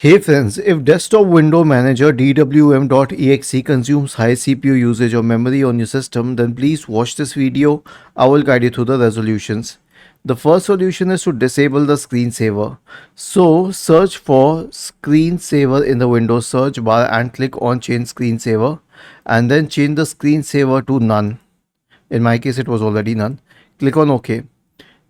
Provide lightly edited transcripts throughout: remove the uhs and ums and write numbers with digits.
Hey friends, if desktop window manager dwm.exe consumes high CPU usage or memory on your system, then please watch this video. I will guide you through the resolutions. The first solution is to disable the screensaver. So search for screensaver in the Windows search bar and click on change screensaver and then change the screensaver to none. In my case, it was already none. Click on OK.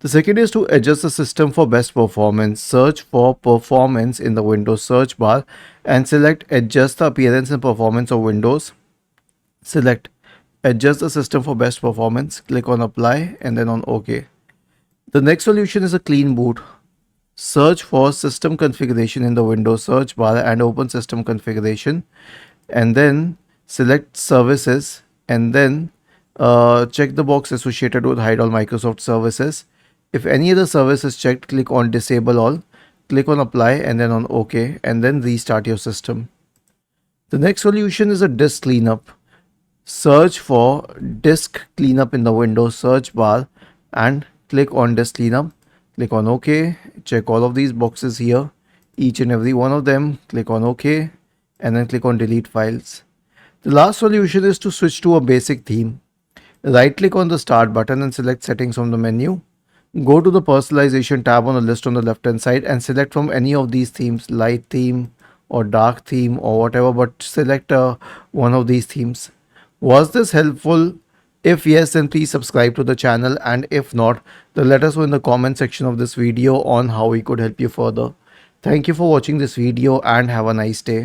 The second is to adjust the system for best performance. Search for performance in the Windows search bar and select adjust the appearance and performance of Windows. Select adjust the system for best performance. Click on apply and then on OK. The next solution is a clean boot. Search for system configuration in the Windows search bar and open system configuration and then select services and then check the box associated with hide all Microsoft services. If any other service is checked, click on disable all, click on apply and then on OK and then restart your system. The next solution is a disk cleanup. Search for disk cleanup in the Windows search bar and click on disk cleanup. Click on OK, check all of these boxes here, each and every one of them, click on OK and then click on delete files. The last solution is to switch to a basic theme. Right click on the start button and select settings from the menu. Go to the personalization tab on the list on the left hand side and select from any of these themes, light theme or dark theme or whatever, but select one of these themes. Was this helpful? If yes, then please subscribe to the channel, and if not, then let us know in the comment section of this video on how we could help you further. Thank you for watching this video and have a nice day.